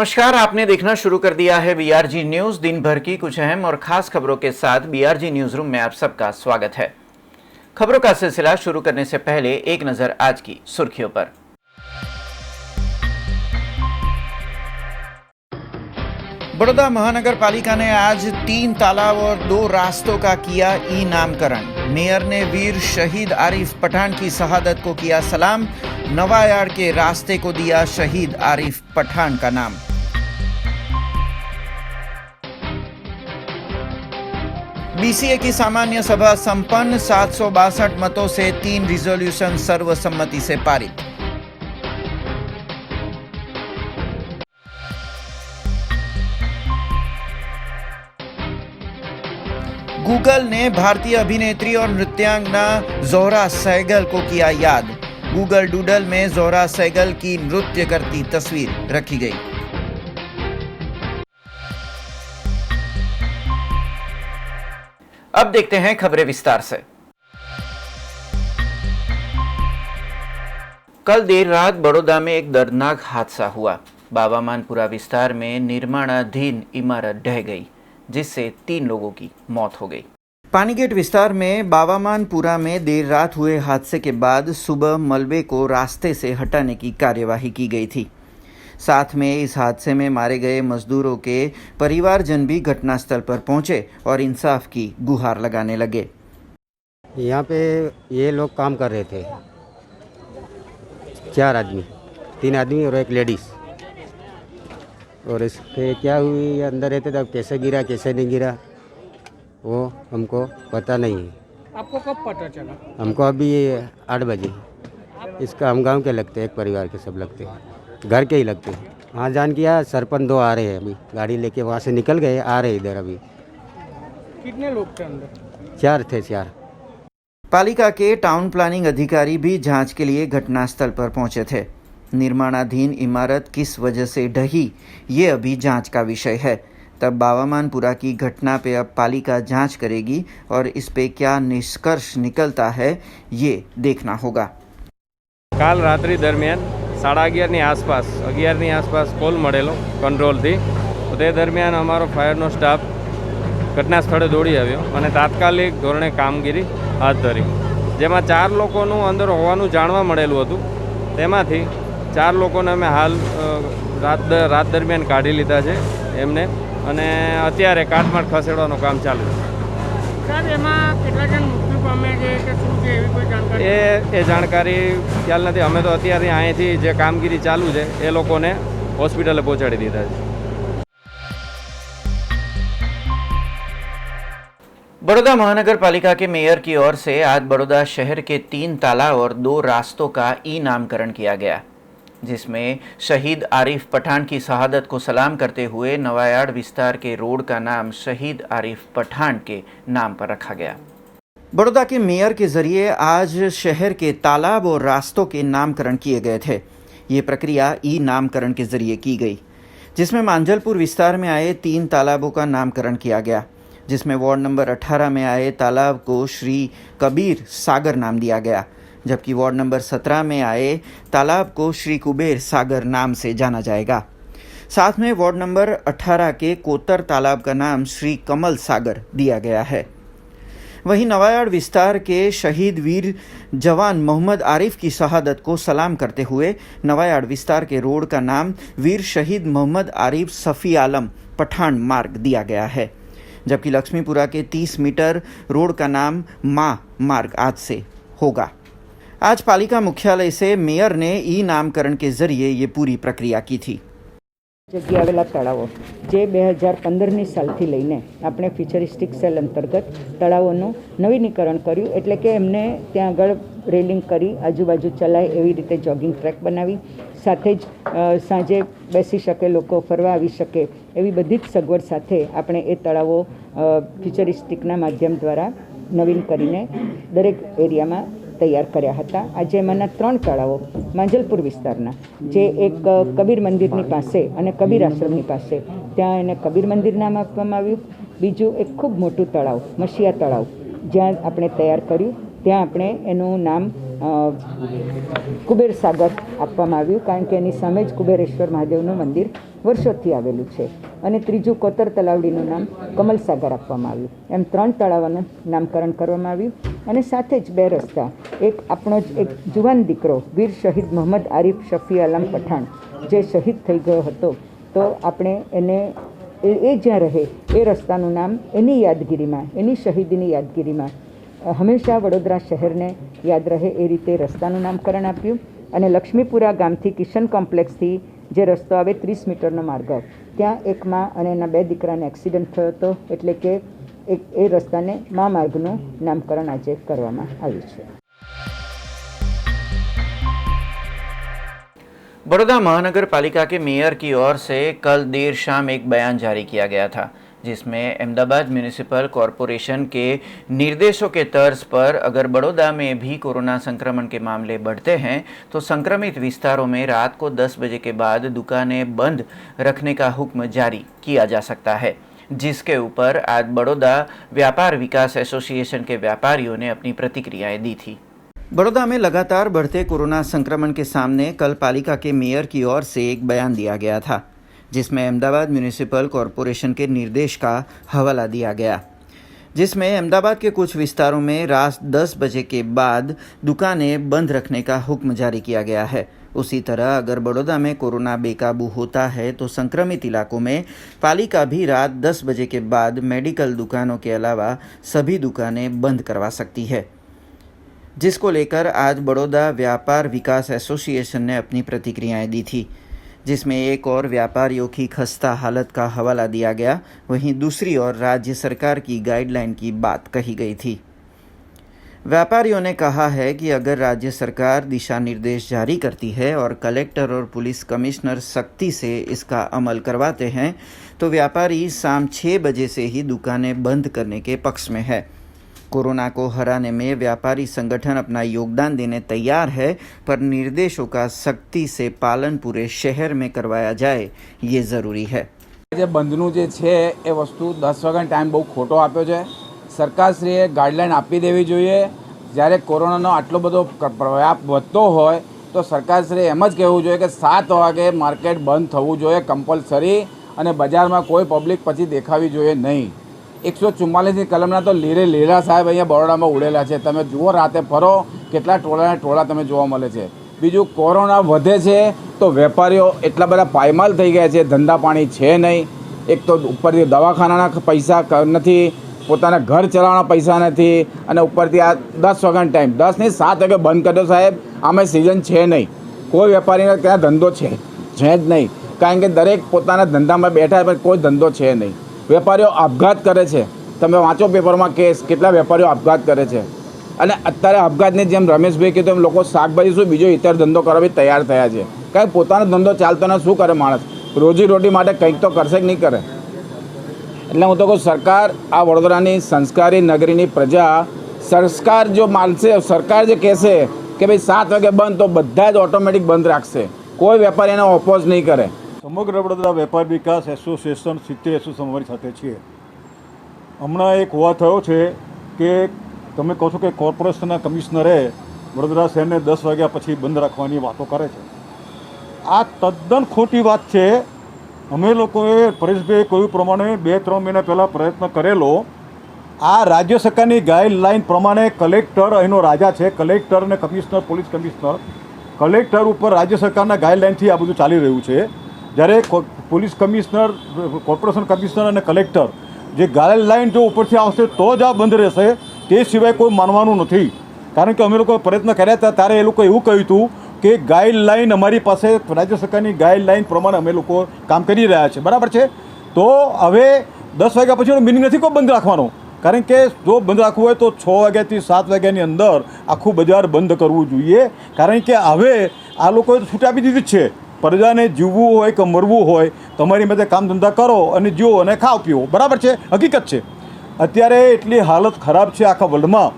नमस्कार, आपने देखना शुरू कर दिया है बीआरजी न्यूज। दिन भर की कुछ अहम और खास खबरों के साथ बीआरजी न्यूज रूम में आप सबका स्वागत है। खबरों का सिलसिला शुरू करने से पहले एक नजर आज की सुर्खियों पर। बड़ौदा महानगर पालिका ने आज 3 तालाब और 2 रास्तों का किया ई नामकरण। मेयर ने वीर शहीद आरिफ पठान की शहादत को किया सलाम। नवायाड़ के रास्ते को दिया शहीद आरिफ पठान का नाम। बीसीए की सामान्य सभा संपन्न, 762 मतों से 3 रिजोल्यूशन सर्वसम्मति से पारित। गूगल ने भारतीय अभिनेत्री और नृत्यांगना ज़ोहरा सहगल को किया याद। गूगल डूडल में ज़ोहरा सहगल की नृत्य करती तस्वीर रखी गई। अब देखते हैं खबरें विस्तार से। कल देर रात बड़ौदा में एक दर्दनाक हादसा हुआ। बाबामानपुरा विस्तार में निर्माणाधीन इमारत ढह गई, जिससे 3 लोगों की मौत हो गई। पानीगेट विस्तार में बाबामानपुरा में देर रात हुए हादसे के बाद सुबह मलबे को रास्ते से हटाने की कार्यवाही की गई थी। साथ में इस हादसे में मारे गए मजदूरों के परिवारजन भी घटनास्थल पर पहुंचे और इंसाफ की गुहार लगाने लगे। यहाँ पे ये लोग काम कर रहे थे, 4 आदमी, 3 आदमी और एक लेडीज़। और इसके क्या हुई, अंदर रहते तब कैसे गिरा कैसे नहीं गिरा वो हमको पता नहीं है। आपको कब पता चला? हमको अभी 8 बजे। इसका हम गांव के लगते हैं, एक परिवार के सब लगते हैं, घर के ही लगते हैं। हाँ जान किया, सरपंच 2 आ रहे हैं, अभी गाड़ी लेके वहाँ से निकल गए, आ रहे इधर। अभी कितने लोग थे अंदर? 4 थे, 4। पालिका के टाउन प्लानिंग अधिकारी भी जांच के लिए घटनास्थल पर पहुंचे थे। निर्माणाधीन इमारत किस वजह से ढही, ये अभी जांच का विषय है। तब बाबामानपुरा की घटना पे अब पालिका जांच करेगी और इस पे क्या निष्कर्ष निकलता है ये देखना होगा। કાલ રાત્રિ દરમિયાન 11:30ની આસપાસ 11ની આસપાસ કોલ મળેલો કંટ્રોલથી. તો તે દરમિયાન અમારો ફાયરનો સ્ટાફ ઘટના સ્થળે દોડી આવ્યો અને તાત્કાલિક ધોરણે કામગીરી હાથ ધરી, જેમાં 4 લોકોનું અંદર હોવાનું જાણવા મળેલું હતું. તેમાંથી 4 લોકોને અમે હાલ રાત દરમિયાન કાઢી લીધા છે એમને, અને અત્યારે કાટમાળ ખસેડવાનું કામ ચાલુ છે. સર, એમાં કેટલા જણ મૃત્યુ પામ્યા છે કે શું છે એવી કોઈ જાણકારી? એ જાણકારી ખ્યાલ નથી. અમે તો અત્યારે અહીંથી જે કામગીરી ચાલુ છે એ લોકોને હોસ્પિટલે પહોંચાડી દીધા છે. बड़ौदा महानगर पालिका के मेयर की ओर से आज बड़ौदा शहर के 3 तालाब और 2 रास्तों का ई नामकरण किया गया, जिसमें शहीद आरिफ पठान की शहादत को सलाम करते हुए नवायाड़ विस्तार के रोड का नाम शहीद आरिफ पठान के नाम पर रखा गया। बड़ौदा के मेयर के जरिए आज शहर के तालाब और रास्तों के नामकरण किए गए थे। ये प्रक्रिया ई नामकरण के जरिए की गई, जिसमें मांझलपुर विस्तार में आए 3 तालाबों का नामकरण किया गया, जिसमें वार्ड नंबर 18 में आए तालाब को श्री कबीर सागर नाम दिया गया, जबकि वार्ड नंबर 17 में आए तालाब को श्री कुबेर सागर नाम से जाना जाएगा। साथ में वार्ड नंबर 18 के कोतर तालाब का नाम श्री कमल सागर दिया गया है। वहीं नवायाड़ विस्तार के शहीद वीर जवान मोहम्मद आरिफ की शहादत को सलाम करते हुए नवायाड़ विस्तार के रोड का नाम वीर शहीद मोहम्मद आरिफ सफ़ी आलम पठान मार्ग दिया गया है, जबकि लक्ष्मीपुरा के 30 मीटर रोड का नाम माँ मार्ग आज से होगा। आज पालिका मुख्यालय से मेयर ने ई नामकरण के जरिए ये पूरी प्रक्रिया की थी। जग्या आवेला तळावो जे 2015ની સાલથી લઈને આપણે ફ્યુચરિસ્ટિક સેલ અંતર્ગત તળાવોનું નવીનીકરણ કર્યું, એટલે કે એમને ત્યાં આગળ રેલિંગ કરી આજુબાજુ ચલાય એવી રીતે જોગિંગ ટ્રેક બનાવી, સાથે જ સાંજે બેસી શકે, લોકો ફરવા આવી શકે એવી બધી જ સગવડ સાથે આપણે એ તળાવો ફ્યુચરિસ્ટિકના માધ્યમ દ્વારા નવીન કરીને દરેક એરિયામાં તૈયાર કર્યા હતા. આજે એમાંના 3 તળાવો માંજલપુર વિસ્તારના, જે એક કબીર મંદિરની પાસે અને કબીર આશ્રમની પાસે, ત્યાં એને કબીર મંદિર નામ આપવામાં આવ્યું. બીજું એક ખૂબ મોટું તળાવ મશિયા તળાવ જ્યાં આપણે તૈયાર કર્યું, ત્યાં આપણે એનું નામ કુબેર સાગર આપવામાં આવ્યું, કારણ કે એની સામે જ કુબેરેશ્વર મહાદેવનું મંદિર વર્ષોથી આવેલું છે. અને ત્રીજું કોતર તલાવડીનું નામ કમલસાગર આપવામાં આવ્યું. એમ 3 તળાવોનું નામકરણ કરવામાં આવ્યું. અને સાથે જ 2 રસ્તા, એક આપણો જ એક જુવાન દીકરો વીર શહીદ મોહમ્મદ આરીફ શફી આલમ પઠાણ જે શહીદ થઈ ગયો હતો, તો આપણે એને એ જ્યાં રહે એ રસ્તાનું નામ એની યાદગીરીમાં, એની શહીદીની યાદગીરીમાં હંમેશા વડોદરા શહેરને યાદ રહે એ રીતે રસ્તાનું નામકરણ આપ્યું. અને લક્ષ્મીપુરા ગામથી કિશન કોમ્પ્લેક્સથી જે રસ્તો આવે 30 મીટરનો માર્ગ, ત્યાં એક મા અને એના 2 દીકરાને એક્સિડન્ટ થયો હતો, એટલે કે એ રસ્તાને મા માર્ગનું નામકરણ આજે કરવામાં આવ્યું છે. बड़ौदा महानगर पालिका के मेयर की ओर से कल देर शाम एक बयान जारी किया गया था, जिसमें अहमदाबाद म्यूनिसिपल कॉरपोरेशन के निर्देशों के तर्ज पर अगर बड़ौदा में भी कोरोना संक्रमण के मामले बढ़ते हैं तो संक्रमित विस्तारों में रात को 10 बजे के बाद दुकानें बंद रखने का हुक्म जारी किया जा सकता है, जिसके ऊपर आज बड़ौदा व्यापार विकास एसोसिएशन के व्यापारियों ने अपनी प्रतिक्रियाएं दी थी। बड़ौदा में लगातार बढ़ते कोरोना संक्रमण के सामने कल पालिका के मेयर की ओर से एक बयान दिया गया था, जिसमें अहमदाबाद म्यूनिसिपल कॉरपोरेशन के निर्देश का हवाला दिया गया, जिसमें अहमदाबाद के कुछ विस्तारों में रात 10 बजे के बाद दुकानें बंद रखने का हुक्म जारी किया गया है। उसी तरह अगर बड़ौदा में कोरोना बेकाबू होता है तो संक्रमित इलाकों में पालिका भी रात 10 बजे के बाद मेडिकल दुकानों के अलावा सभी दुकानें बंद करवा सकती है, जिसको लेकर आज बड़ौदा व्यापार विकास एसोसिएशन ने अपनी प्रतिक्रियाएं दी थी, जिसमें एक और व्यापारियों की खस्ता हालत का हवाला दिया गया, वहीं दूसरी ओर राज्य सरकार की गाइडलाइन की बात कही गई थी। व्यापारियों ने कहा है कि अगर राज्य सरकार दिशा निर्देश जारी करती है और कलेक्टर और पुलिस कमिश्नर सख्ती से इसका अमल करवाते हैं तो व्यापारी शाम 6 बजे से ही दुकानें बंद करने के पक्ष में है। कोरोना को हराने में व्यापारी संगठन अपना योगदान देने तैयार है, पर निर्देशों का सख्ती से पालन पूरे शहर में करवाया जाए ये ज़रूरी है। જે બંધનું જે છે એ વસ્તુ 10 વાગ્યાનો ટાઈમ બહુ ખોટો આપ્યો છે. સરકારશ્રીએ ગાઈડલાઈન આપી દેવી જોઈએ. જ્યારે કોરોનાનો આટલો બધો વ્યાપ વધતો હોય તો સરકારશ્રીએ એમ જ કહેવું જોઈએ કે 7 વાગે માર્કેટ બંધ થવું જોઈએ કમ્પલસરી, અને બજારમાં કોઈ પબ્લિક પછી દેખાવી જોઈએ નહીં. 144ની કલમના તો લીલા સાહેબ અહીંયા બરોડામાં ઉડેલા છે. તમે જુઓ, રાતે ફરો કેટલા ટોળા તમે જોવા મળે છે. બીજું, કોરોના વધે છે તો વેપારીઓ એટલા બધા પાયમાલ થઈ ગયા છે, ધંધા પાણી છે નહીં. એક તો ઉપરથી દવાખાનાના પૈસા નથી, પોતાના ઘર ચલાવવાના પૈસા નથી, અને ઉપરથી આ 10 વાગ્યાનો ટાઈમ, 10 નહીં 7 વાગે બંધ કર્યો સાહેબ. આમે સિઝન છે નહીં, કોઈ વેપારીને ત્યાં ધંધો છે જ નહીં, કારણ કે દરેક પોતાના ધંધામાં બેઠા, પણ કોઈ ધંધો છે નહીં. વેપારીઓ આપઘાત કરે છે. તમે વાંચો પેપરમાં કેસ, કેટલા વેપારીઓ આપઘાત કરે છે. અને અત્યારે આપઘાતની જેમ રમેશભાઈ કીધું એમ લોકો શાકભાજી શું બીજો ઇતર ધંધો કરવા બી તૈયાર થયા છે. કાંઈ પોતાનો ધંધો ચાલતો ને શું કરે માણસ? રોજીરોટી માટે કંઈક તો કરશે કે નહીં કરે? એટલે હું તો કહું, સરકાર આ વડોદરાની સંસ્કારી નગરીની પ્રજા, સરકાર જો માનશે, સરકાર જે કહેશે કે ભાઈ 7 વાગે બંધ, તો બધા જ ઓટોમેટિક બંધ રાખશે. કોઈ વેપારી એને ઓપોઝ નહીં કરે. સમગ્ર વડોદરા વેપાર વિકાસ એસોસિએશન 70 એસોસિએશન અમારી સાથે છીએ. હમણાં એક હોવા થયો છે કે તમે કહો છો કે કોર્પોરેશનના કમિશનરે વડોદરા શહેરને 10 વાગ્યા પછી બંધ રાખવાની વાતો કરે છે. આ તદ્દન ખોટી વાત છે. અમે લોકોએ પરેશભાઈએ કહ્યું પ્રમાણે 2-3 મહિના પહેલાં પ્રયત્ન કરેલો. આ રાજ્ય સરકારની ગાઈડલાઇન પ્રમાણે કલેક્ટર અહીંનો રાજા છે. કલેક્ટર અને કમિશનર, પોલીસ કમિશનર, કલેક્ટર ઉપર રાજ્ય સરકારના ગાઈડલાઇનથી આ બધું ચાલી રહ્યું છે. જ્યારે પોલીસ કમિશનર, કોર્પોરેશન કમિશનર અને કલેક્ટર જે ગાઈડલાઇન જો ઉપરથી આવશે તો જ આ બંધ રહેશે, તે સિવાય કોઈ માનવાનું નથી. કારણ કે અમે લોકોએ પ્રયત્ન કર્યા હતા ત્યારે એ લોકો એવું કહ્યું હતું કે ગાઈડલાઇન અમારી પાસે, રાજ્ય સરકારની ગાઈડલાઇન પ્રમાણે અમે લોકો કામ કરી રહ્યા છે. બરાબર છે. તો હવે 10 વાગ્યા પછીનો મિનિંગ નથી કોઈ બંધ રાખવાનો, કારણ કે જો બંધ રાખવું હોય તો 6 વાગ્યાથી 7 વાગ્યાની અંદર આખું બજાર બંધ કરવું જોઈએ. કારણ કે હવે આ લોકોએ છૂટ આપી દીધી જ છે. પ્રજાને જીવવું હોય કે મરવું હોય, તમારી મતે કામ ધંધા કરો અને જીવો અને ખાઓ પીવો. બરાબર છે, હકીકત છે. અત્યારે એટલી હાલત ખરાબ છે આખા વર્લ્ડમાં.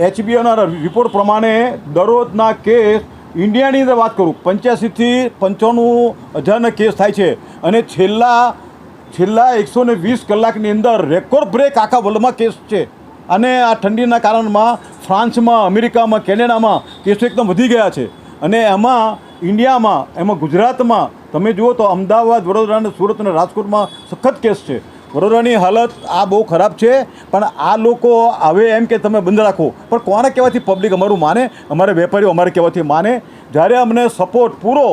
HBOના રિપોર્ટ પ્રમાણે દરરોજના કેસ, ઇન્ડિયાની અંદર વાત કરું, 85થી 95 હજારના કેસ થાય છે. અને છેલ્લા 120 કલાકની અંદર રેકોર્ડ બ્રેક આખા વર્લ્ડમાં કેસ છે. અને આ ઠંડીના કારણમાં ફ્રાન્સમાં, અમેરિકામાં, કેનેડામાં કેસો એકદમ વધી ગયા છે. અને એમાં ઇન્ડિયામાં, એમાં ગુજરાતમાં તમે જુઓ તો અમદાવાદ, વડોદરા અને સુરત અને રાજકોટમાં સખત કેસ છે. વડોદરાની હાલત આ બહુ ખરાબ છે. પણ આ લોકો હવે એમ કે તમે બંધ રાખો, પણ કોને કહેવાથી પબ્લિક અમારું માને? અમારે વેપારીઓ અમારે કહેવાથી માને? જ્યારે અમને સપોર્ટ પૂરો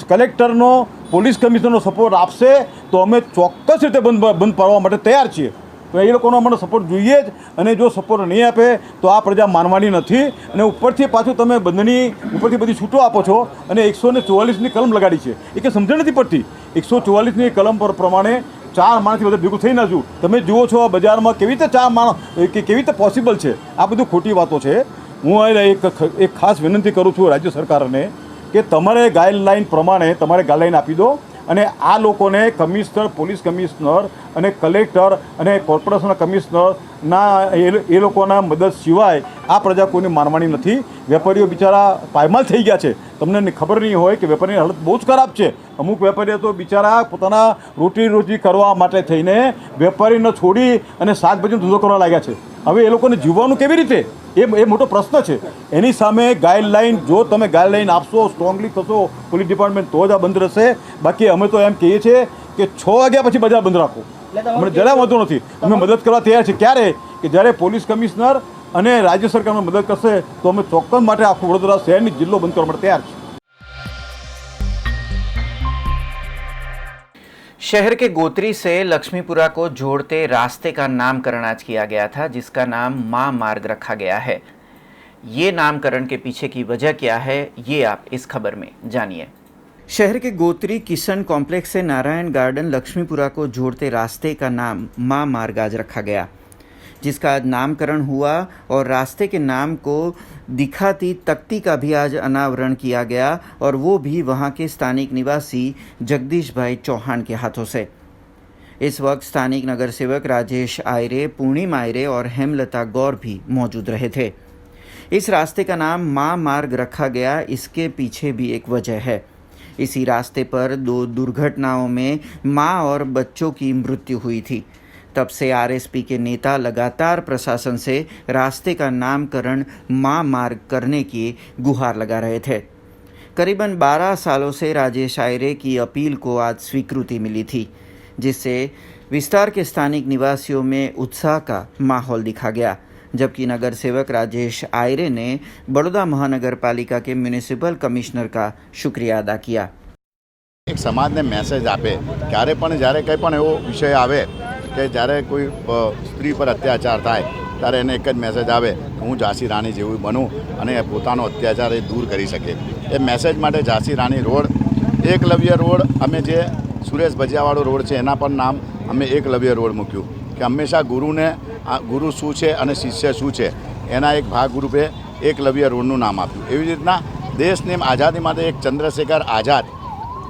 કલેક્ટરનો, પોલીસ કમિશનરનો સપોર્ટ આપશે તો અમે ચોક્કસ રીતે બંધ પાડવા માટે તૈયાર છીએ. તો એ લોકોનો અમને સપોર્ટ જોઈએ જ, અને જો સપોર્ટ નહીં આપે તો આ પ્રજા માનવાની નથી. અને ઉપરથી પાછું તમે બંધની ઉપરથી બધી છૂટો આપો છો અને 144ની કલમ લગાડી છે. એ કે સમજણ નથી પડતી. 144ની કલમ પર પ્રમાણે 4 માણસથી બધા ભેગું થઈ ના જવું. તમે જુઓ છો આ બજારમાં કેવી રીતે 4 માણસ કેવી રીતે પોસિબલ છે? આ બધું ખોટી વાતો છે. હું એક ખાસ વિનંતી કરું છું રાજ્ય સરકારને કે તમારે ગાઈડલાઇન પ્રમાણે તમારે ગાઈડલાઇન આપી દો, અને આ લોકોને કમિશનર, પોલીસ કમિશનર અને કલેક્ટર અને કોર્પોરેશનના કમિશનરના એ લોકોના મદદ સિવાય આ પ્રજા કોઈને માનવાની નથી. વેપારીઓ બિચારા પાયમાલ થઈ ગયા છે. તમને ખબર નહીં હોય કે વેપારીની હાલત બહુ જ ખરાબ છે. અમુક વેપારીઓ તો બિચારા પોતાના રોજી કરવા માટે થઈને વેપારીને છોડી અને શાકભાજીનો ધંધો કરવા લાગ્યા છે. હવે એ લોકોને જીવવાનું કેવી રીતે? એ મોટો પ્રશ્ન છે. એની સામે ગાઈડલાઇન, જો તમે ગાઈડલાઇન આપશો, સ્ટ્રોંગલી થશો પોલીસ ડિપાર્ટમેન્ટ, તો જ આ બંધ રહેશે. બાકી અમે તો એમ કહીએ છીએ કે 6 વાગ્યા પછી બજાર બંધ રાખો. અમને જરાય વાંધો નથી. અમે મદદ કરવા તૈયાર છીએ. ક્યારે? કે જ્યારે પોલીસ કમિશનર અને રાજ્ય સરકાર મદદ કરશે તો અમે ચોક્કસ માટે આખું વડોદરા શહેરની જિલ્લો બંધ કરવા માટે તૈયાર છીએ. शहर के गोत्री से लक्ष्मीपुरा को जोड़ते रास्ते का नामकरण आज किया गया था, जिसका नाम मां मार्ग रखा गया है. ये नामकरण के पीछे की वजह क्या है, ये आप इस खबर में जानिए. शहर के गोत्री किशन कॉम्प्लेक्स से नारायण गार्डन लक्ष्मीपुरा को जोड़ते रास्ते का नाम मां मार्ग आज रखा गया, जिसका आज नामकरण हुआ और रास्ते के नाम को दिखाती तख्ती का भी आज अनावरण किया गया, और वो भी वहाँ के स्थानिक निवासी जगदीश भाई चौहान के हाथों से. इस वक्त स्थानिक नगर सेवक राजेश आयरे, पूर्णिमा आयरे और हेमलता गौर भी मौजूद रहे थे. इस रास्ते का नाम मां मार्ग रखा गया, इसके पीछे भी एक वजह है. इसी रास्ते पर 2 दुर्घटनाओं में माँ और बच्चों की मृत्यु हुई थी. तब से आरएसपी के नेता लगातार प्रशासन से रास्ते का नामकरण मां मार्ग करने की गुहार लगा रहे थे. करीबन 12 सालों से राजेश आयरे की अपील को आज स्वीकृति मिली थी, जिससे विस्तार के स्थानिक निवासियों में उत्साह का माहौल दिखा गया. जबकि नगर सेवक राजेश आयरे ने बड़ौदा महानगर पालिका के म्युनिसिपल कमिश्नर का शुक्रिया अदा किया. एक समाजने मैसेज आपे क्यारे पण ज्यारे कंई पण एवो विषय आवे કે જ્યારે કોઈ સ્ત્રી પર અત્યાચાર થાય ત્યારે એને એક જ મેસેજ આવે કે હું ઝાંસી રાણી જેવું બનું અને પોતાનો અત્યાચાર એ દૂર કરી શકે. એ મેસેજ માટે ઝાંસી રાણી રોડ, એકલવ્ય રોડ, અમે જે સુરેશ ભજીયાવાળો રોડ છે એના પર નામ અમે એકલવ્ય રોડ મૂક્યું કે હંમેશા ગુરુને ગુરુ શું છે અને શિષ્ય શું છે એના એક ભાગરૂપે એકલવ્ય રોડનું નામ આપ્યું. એવી રીતના દેશની આઝાદી માટે એક ચંદ્રશેખર આઝાદ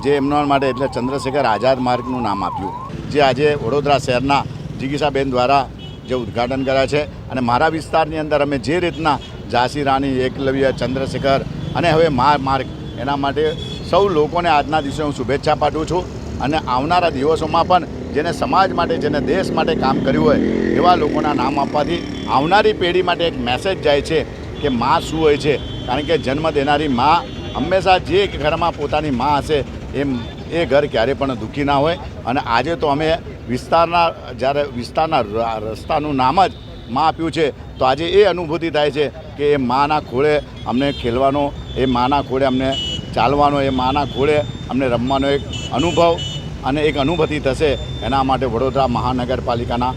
જે એમના માટે એટલે ચંદ્રશેખર આઝાદ માર્ગનું નામ આપ્યું, જે આજે વડોદરા શહેરના જિગીસાબેન દ્વારા જે ઉદ્ઘાટન કર્યા છે. અને મારા વિસ્તારની અંદર અમે જે રીતના ઝાંસી રાણી, એકલવ્ય, ચંદ્રશેખર અને હવે માર્ગ, એના માટે સૌ લોકોને આજના દિવસે હું શુભેચ્છા પાઠવું છું. અને આવનારા દિવસોમાં પણ જેને સમાજ માટે, જેને દેશ માટે કામ કર્યું હોય એવા લોકોના નામ આપવાથી આવનારી પેઢી માટે એક મેસેજ જાય છે કે માં શું હોય છે. કારણ કે જન્મ દેનારી માં હંમેશા જે ઘરમાં પોતાની માં હશે એ ઘર ક્યારેય પણ દુઃખી ના હોય. અને આજે તો અમે જ્યારે વિસ્તારના રસ્તાનું નામ જ માં આપ્યું છે, તો આજે એ અનુભૂતિ થાય છે કે એ માના ખોળે અમને ખેલવાનો, એ માના ખોળે અમને ચાલવાનો, એ માના ખોળે અમને રમવાનો એક અનુભવ અને એક અનુભૂતિ થશે. એના માટે વડોદરા મહાનગરપાલિકાના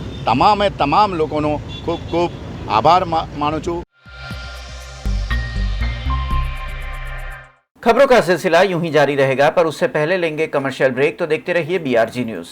તમામ લોકોનો ખૂબ ખૂબ આભાર માનું છું. खबरों का सिलसिला यूं ही जारी रहेगा, पर उससे पहले लेंगे कमर्शियल ब्रेक. तो देखते रहिए BRG न्यूज.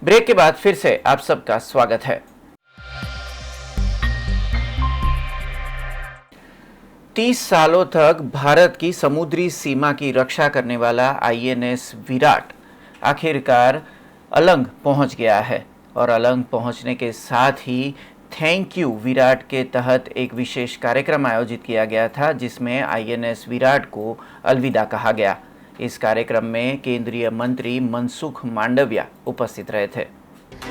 ब्रेक के बाद फिर से आप सबका स्वागत है। 30 सालों तक भारत की समुद्री सीमा की रक्षा करने वाला INS विराट आखिरकार अलंग पहुंच गया है और अलंग पहुंचने के साथ ही थैंक यू विराट के तहत एक विशेष कार्यक्रम आयोजित किया गया था, जिसमें INS विराट को अलविदा कहा गया। इस कार्यक्रम में केंद्रीय मंत्री मनसुख मांडविया उपस्थित रहे थे।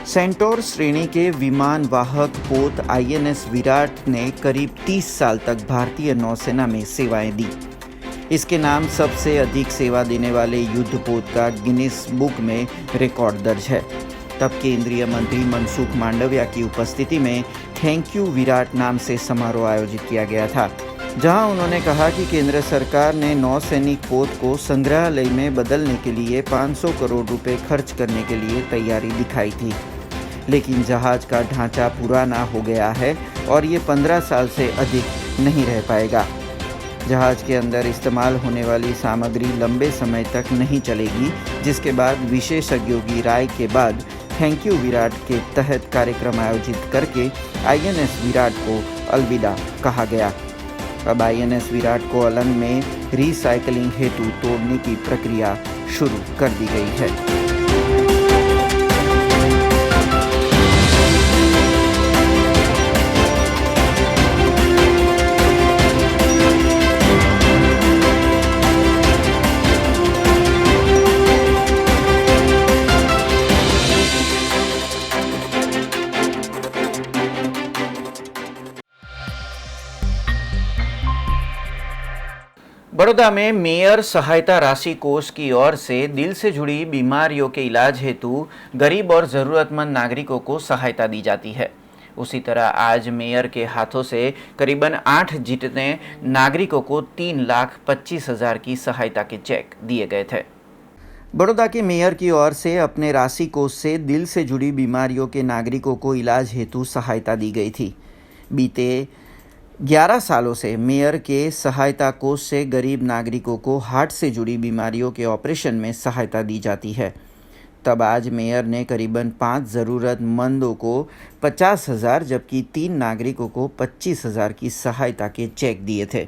सेंटोर श्रेणी के विमान वाहक पोत INS विराट ने करीब 30 साल तक भारतीय नौसेना में सेवाएं दी। इसके नाम सबसे अधिक सेवा देने वाले युद्धपोत का गिनीज बुक में रिकॉर्ड दर्ज है। तब केंद्रीय मंत्री मनसुख मांडविया की उपस्थिति में थैंक यू विराट नाम से समारोह आयोजित किया गया था, जहां उन्होंने कहा कि केंद्र सरकार ने नौसैनिक पोत को संग्रहालय में बदलने के लिए 500 करोड़ रुपए खर्च करने के लिए तैयारी दिखाई थी, लेकिन जहाज का ढांचा पुराना हो गया है और ये 15 साल से अधिक नहीं रह पाएगा। जहाज के अंदर इस्तेमाल होने वाली सामग्री लंबे समय तक नहीं चलेगी, जिसके बाद विशेषज्ञों की राय के बाद थैंक यू विराट के तहत कार्यक्रम आयोजित करके INS विराट को अलविदा कहा गया। अब INS विराट को अलंग में रिसाइकलिंग हेतु तोड़ने की प्रक्रिया शुरू कर दी गई है। बड़ौदा में मेयर सहायता राशि कोष की ओर से दिल से जुड़ी बीमारियों के इलाज हेतु गरीब और ज़रूरतमंद नागरिकों को सहायता दी जाती है। उसी तरह आज मेयर के हाथों से करीबन 8 जितने नागरिकों को 3,25,000 की सहायता के चेक दिए गए थे। बड़ौदा के मेयर की ओर से अपने राशि कोष से दिल से जुड़ी बीमारियों के नागरिकों को इलाज हेतु सहायता दी गई थी। बीते 11 सालों से मेयर के सहायता कोष से गरीब नागरिकों को हार्ट से जुड़ी बीमारियों के ऑपरेशन में सहायता दी जाती है। तब आज मेयर ने करीबन 5 ज़रूरतमंदों को 50,000 जबकि 3 नागरिकों को 25,000 की सहायता के चेक दिए थे।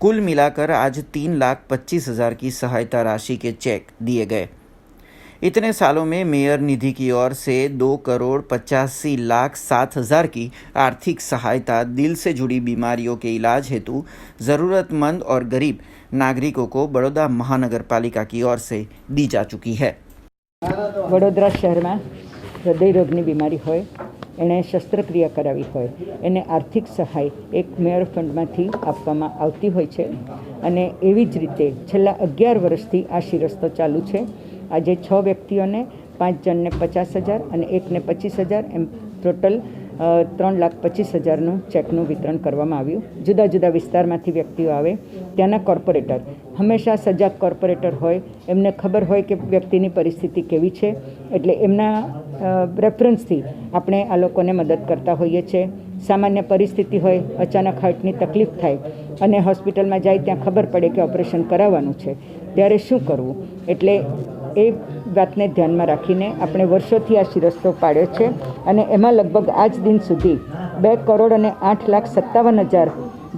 कुल मिलाकर आज 3,25,000 की सहायता राशि के चेक दिए गए। इतने सालों में मेयर निधि की ओर से 2,85,07,000 की आर्थिक सहायता दिल से जुड़ी बीमारियों के इलाज हेतु ज़रूरतमंद और गरीब नागरिकों को बड़ौदा महानगर पालिका की ओर से दी जा चुकी है। वडोदरा शहर में हृदय रोगनी बीमारी होय, एने शस्त्रक्रिया करावी होय, एने आर्थिक सहाय एक मेयर फंडमांथी आपवामां आवती होय छे अने एवी ज रीते छेल्ला 11 वर्षथी आ शिरस्तो चालू छे। આજે 6 વ્યક્તિઓને 5 જણને 50,000 અને એકને 25,000 એમ ટોટલ 3,25,000નું ચેકનું વિતરણ કરવામાં આવ્યું। જુદા જુદા વિસ્તારમાંથી વ્યક્તિઓ આવે, ત્યાંના કોર્પોરેટર હંમેશા સજાગ કોર્પોરેટર હોય, એમને ખબર હોય કે વ્યક્તિની પરિસ્થિતિ કેવી છે, એટલે એમના રેફરન્સથી આપણે આ લોકોને મદદ કરતા હોઈએ છીએ। સામાન્ય પરિસ્થિતિ હોય, અચાનક હાર્ટની તકલીફ થાય અને હોસ્પિટલમાં જાય ત્યાં ખબર પડે કે ઓપરેશન કરાવવાનું છે, ત્યારે શું કરવું, એટલે એ વાતને ધ્યાનમાં રાખીને આપણે વર્ષોથી આ શિરસ્તો પાડ્યો છે અને એમાં લગભગ આજ દિન સુધી 2,08,57,000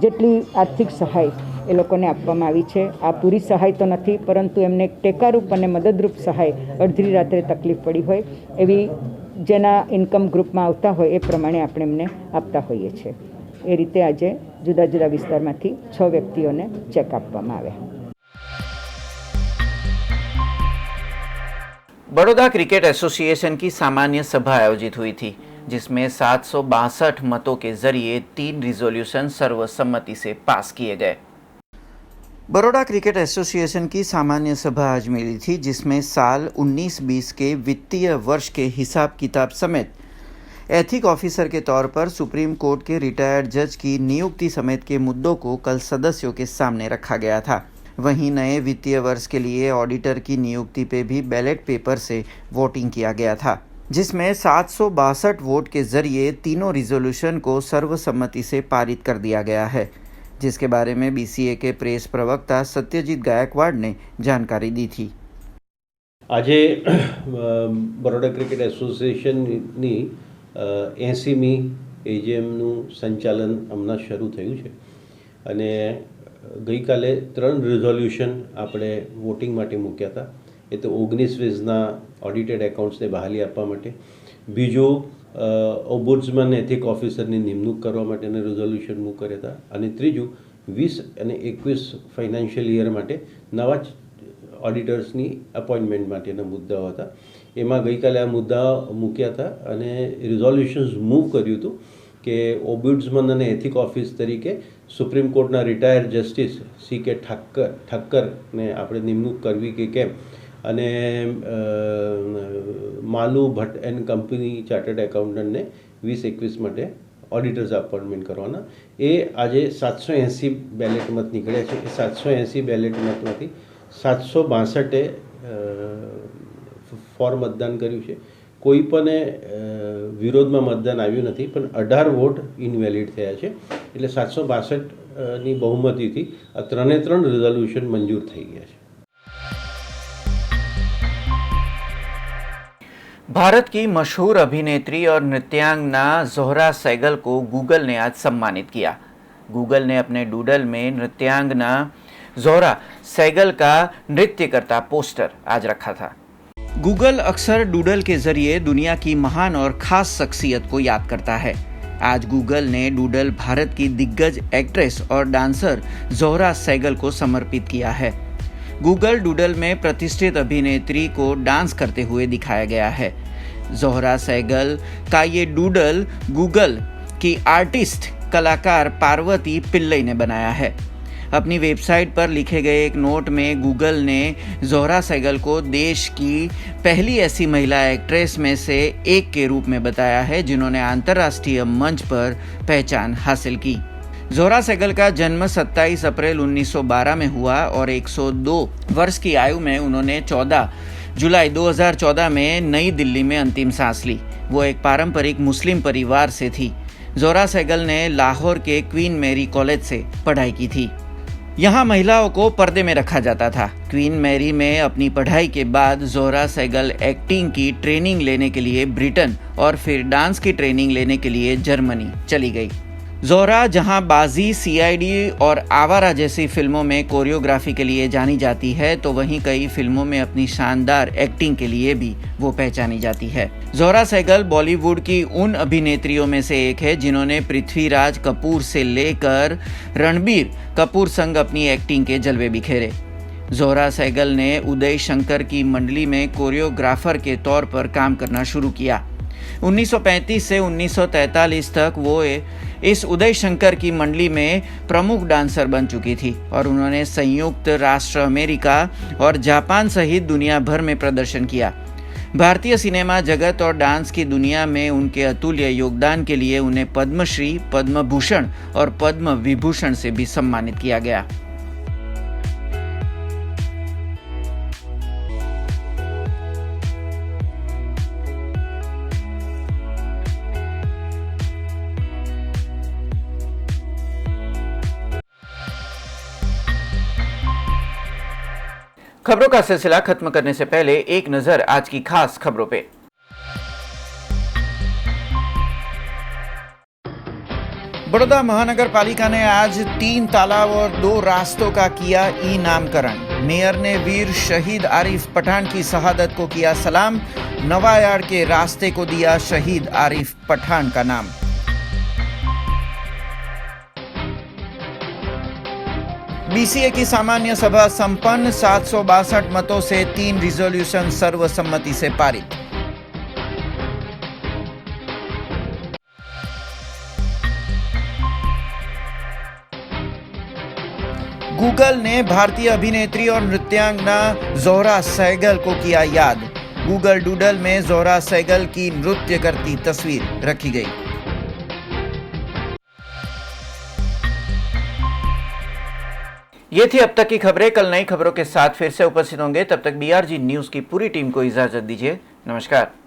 જેટલી આર્થિક સહાય એ લોકોને આપવામાં આવી છે। આ પૂરી સહાય તો નથી, પરંતુ એમને એક ટેકારૂપ અને મદદરૂપ સહાય અડધી રાત્રે તકલીફ પડી હોય એવી જેના ઇન્કમ ગ્રુપમાં આવતા હોય એ પ્રમાણે આપણે એમને આપતા હોઈએ છીએ। એ રીતે આજે જુદા જુદા વિસ્તારમાંથી 6 વ્યક્તિઓને ચેક આપવામાં આવ્યા। बड़ौदा क्रिकेट एसोसिएशन की सामान्य सभा आयोजित हुई थी, जिसमें 762 मतों के जरिए 3 रिजोल्यूशन सर्वसम्मति से पास किए गए। बड़ौदा क्रिकेट एसोसिएशन की सामान्य सभा आज मिली थी, जिसमें साल 19-20 के वित्तीय वर्ष के हिसाब किताब समेत एथिक ऑफिसर के तौर पर सुप्रीम कोर्ट के रिटायर्ड जज की नियुक्ति समेत के मुद्दों को कल सदस्यों के सामने रखा गया था। वहीं नए वित्तीय वर्ष के लिए ऑडिटर की नियुक्ति पे भी बैलेट पेपर से वोटिंग किया गया था, जिसमें 762 वोट के जरिए तीनों रिजोल्यूशन को सर्वसम्मति से पारित कर दिया गया है, जिसके बारे में BCA के प्रेस प्रवक्ता सत्यजीत गायकवाड़ ने जानकारी दी थी। આજે બરોડા ક્રિકેટ એસોસિએશનની 80મી એજીએમનું સંચાલન હમણાં શરૂ થયું છે અને ગઈકાલે 3 રિઝોલ્યુશન આપણે વોટિંગ માટે મૂક્યા હતા. એ તો 19-20ના ઓડિટેડ એકાઉન્ટ્સને બહાલી આપવા માટે, બીજું ઓમ્બુડ્સમેન એથિક ઓફિસરની નિમણૂક કરવા માટેના રિઝોલ્યુશન મૂક કર્યા હતા અને ત્રીજું 20 અને 21 ફાઇનાન્શિયલ યર માટે નવા ઓડિટર્સની અપોઇન્ટમેન્ટ માટેના મુદ્દાઓ હતા. એમાં ગઈકાલે આ મુદ્દા મૂક્યા હતા અને રિઝોલ્યુશન્સ મૂવ કર્યું હતું કે ઓમ્બુડ્સમેન અને એથિક ઓફિસ તરીકે સુપ્રીમ કોર્ટના રિટાયર્ડ જસ્ટિસ CK ઠક્કરને આપણે નિમણૂક કરવી કે કેમ, અને માલુ ભટ્ટ એન્ડ કંપની ચાર્ટર્ડ એકાઉન્ટન્ટને 20-21 માટે ઓડિટર્સ અપોઇન્ટમેન્ટ કરવાના. એ આજે 780 બેલેટ મત નીકળ્યા છે. એ 780 બેલેટ મતમાંથી 762 ફોર મતદાન કર્યું છે. કોઈ પણ વિરોધમાં મતદાન આવ્યું નથી, પણ 18 વોટ ઇનવેલિડ થયા છે. એટલે 762ની બહુમતીથી આ 3 રિઝોલ્યુશન મંજૂર થઈ ગયા છે. भारत की मशहूर अभिनेत्री और नृत्यांगना जोहरा सहगल को गूगल ने आज सम्मानित किया. गूगल ने अपने डूडल में नृत्यांगना जोहरा सहगल का नृत्य करता पोस्टर आज रखा था. गूगल अक्सर डूडल के जरिए दुनिया की महान और खास शख्सियत को याद करता है. आज गूगल ने डूडल भारत की दिग्गज एक्ट्रेस और डांसर जोहरा सहगल को समर्पित किया है. गूगल डूडल में प्रतिष्ठित अभिनेत्री को डांस करते हुए दिखाया गया है. जोहरा सहगल का ये डूडल गूगल की आर्टिस्ट कलाकार पार्वती पिल्लई ने बनाया है. अपनी वेबसाइट पर लिखे गए एक नोट में गूगल ने जोहरा सहगल को देश की पहली ऐसी महिला एक्ट्रेस में से एक के रूप में बताया है जिन्होंने अंतर्राष्ट्रीय मंच पर पहचान हासिल की. जोहरा सहगल का जन्म 27 अप्रैल 1912 में हुआ और 102 वर्ष की आयु में उन्होंने 14 जुलाई 2014 में नई दिल्ली में अंतिम सांस ली. वो एक पारंपरिक मुस्लिम परिवार से थी. जोहरा सहगल ने लाहौर के क्वीन मैरी कॉलेज से पढ़ाई की थी. यहाँ महिलाओं को पर्दे में रखा जाता था. क्वीन मैरी में अपनी पढ़ाई के बाद जोहरा सहगल एक्टिंग की ट्रेनिंग लेने के लिए ब्रिटेन और फिर डांस की ट्रेनिंग लेने के लिए जर्मनी चली गई. जोहरा जहां बाजी, CID और आवारा जैसी फिल्मों में कोरियोग्राफी के लिए जानी जाती है, तो वहीं कई फिल्मों में अपनी शानदार एक्टिंग के लिए भी वो पहचानी जाती है. जोहरा सहगल बॉलीवुड की उन अभिनेत्रियों में से एक है जिन्होंने पृथ्वीराज कपूर से लेकर रणबीर कपूर संग अपनी एक्टिंग के जलवे बिखेरे. जोहरा सहगल ने उदय शंकर की मंडली में कोरियोग्राफर के तौर पर काम करना शुरू किया. 1935 से 1943 तक वो इस उदय शंकर की मंडली में प्रमुख डांसर बन चुकी थी और उन्होंने संयुक्त राष्ट्र अमेरिका और जापान सहित दुनिया भर में प्रदर्शन किया. भारतीय सिनेमा जगत और डांस की दुनिया में उनके अतुल्य योगदान के लिए उन्हें पद्मश्री, पद्म भूषण और पद्म विभूषण से भी सम्मानित किया गया. खबरों का सिलसिला खत्म करने से पहले एक नजर आज की खास खबरों पे. बड़ौदा महानगर पालिका ने आज 3 तालाब और 2 रास्तों का किया नामकरण. मेयर ने वीर शहीद आरिफ पठान की शहादत को किया सलाम. नवायार्ड के रास्ते को दिया शहीद आरिफ पठान का नाम. BCA की सामान्य सभा संपन्न. 762 मतों से 3 रिजोल्यूशन सर्वसम्मति से पारित. गूगल ने भारतीय अभिनेत्री और नृत्यांगना जोहरा सहगल को किया याद. गूगल डूडल में जोहरा सहगल की नृत्य करती तस्वीर रखी गई. ये थी अब तक की खबरें. कल नई खबरों के साथ फिर से उपस्थित होंगे. तब तक BRG न्यूज की पूरी टीम को इजाजत दीजिए. नमस्कार.